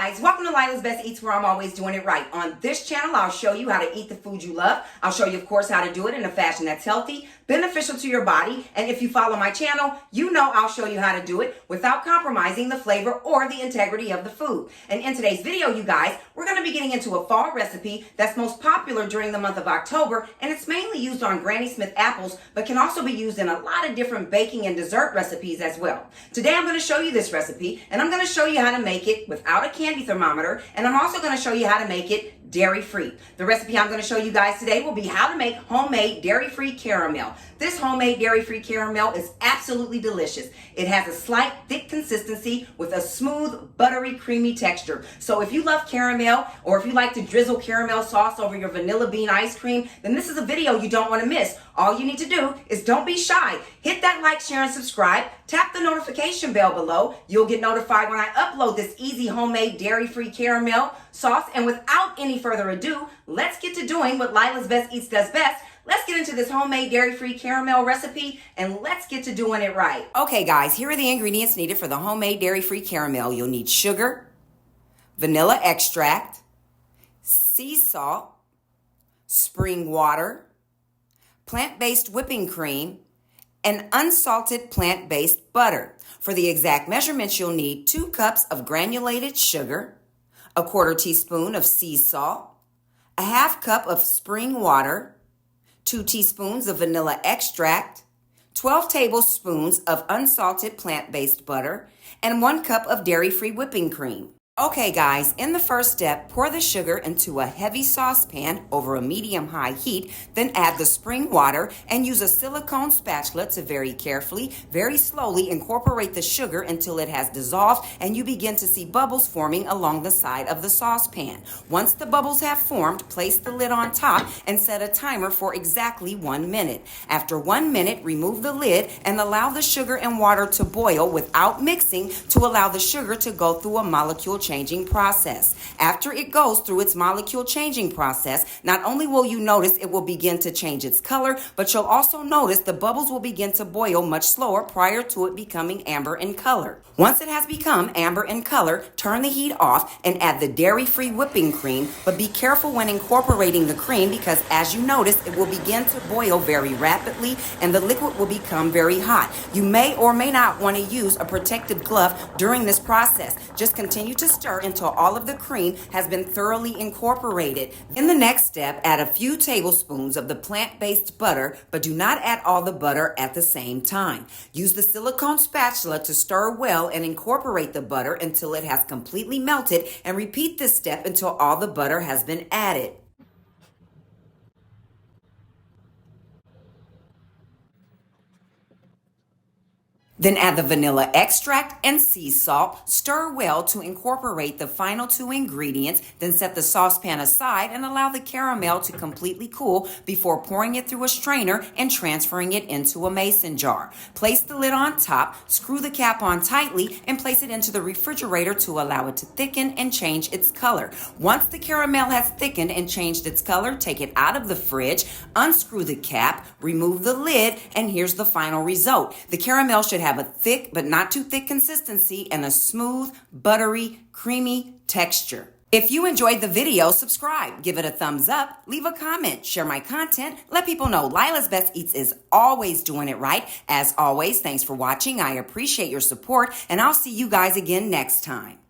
guys, welcome to Lila's Best Eats, where I'm always doing it right. On this channel, I'll show you how to eat the food you love. I'll show you, of course, how to do it in a fashion that's healthy, beneficial to your body, and if you follow my channel, you know I'll show you how to do it without compromising the flavor or the integrity of the food. And in today's video, you guys, we're going to be getting into a fall recipe that's most popular during the month of October, and it's mainly used on Granny Smith apples, but can also be used in a lot of different baking and dessert recipes as well. Today, I'm going to show you this recipe, and I'm going to show you how to make it without a candy thermometer, and I'm also going to show you how to make it dairy-free. The recipe I'm going to show you guys today will be how to make homemade dairy-free caramel. This homemade dairy-free caramel is absolutely delicious. It has a slight thick consistency with a smooth, buttery, creamy texture. So if you love caramel, or if you like to drizzle caramel sauce over your vanilla bean ice cream, then this is a video you don't want to miss. All you need to do is don't be shy. Hit that like, share, and subscribe. Tap the notification bell below. You'll get notified when I upload this easy homemade dairy-free caramel sauce. And without any further ado, let's get to doing what Lila's Best Eats does best. Let's get into this homemade dairy-free caramel recipe, and let's get to doing it right. Okay, guys, here are the ingredients needed for the homemade dairy-free caramel. You'll need sugar, vanilla extract, sea salt, spring water, plant-based whipping cream, and unsalted plant-based butter. For the exact measurements, you'll need 2 cups of granulated sugar, a 1/4 teaspoon of sea salt, a 1/2 cup of spring water, 2 teaspoons of vanilla extract, 12 tablespoons of unsalted plant-based butter, and 1 cup of dairy-free whipping cream. Okay guys, in the first step, pour the sugar into a heavy saucepan over a medium-high heat, then add the spring water and use a silicone spatula to very carefully, very slowly incorporate the sugar until it has dissolved and you begin to see bubbles forming along the side of the saucepan. Once the bubbles have formed, place the lid on top and set a timer for exactly 1 minute. After 1 minute, remove the lid and allow the sugar and water to boil without mixing to allow the sugar to go through a molecule changing process. After it goes through its molecule changing process, not only will you notice it will begin to change its color, but you'll also notice the bubbles will begin to boil much slower prior to it becoming amber in color. Once it has become amber in color, turn the heat off and add the dairy-free whipping cream, but be careful when incorporating the cream because as you notice, it will begin to boil very rapidly and the liquid will become very hot. You may or may not want to use a protective glove during this process. Just continue to stir until all of the cream has been thoroughly incorporated. In the next step, add a few tablespoons of the plant-based butter, but do not add all the butter at the same time. Use the silicone spatula to stir well and incorporate the butter until it has completely melted, and repeat this step until all the butter has been added. Then add the vanilla extract and sea salt. Stir well to incorporate the final 2 ingredients. Then set the saucepan aside and allow the caramel to completely cool before pouring it through a strainer and transferring it into a mason jar. Place the lid on top, screw the cap on tightly, and place it into the refrigerator to allow it to thicken and change its color. Once the caramel has thickened and changed its color, take it out of the fridge, unscrew the cap, remove the lid, and here's the final result. The caramel should have a thick but not too thick consistency and a smooth, buttery, creamy texture. If you enjoyed the video, subscribe, give it a thumbs up, leave a comment, share my content, let people know Lila's Best Eats is always doing it right. As always, thanks for watching. I appreciate your support, and I'll see you guys again next time.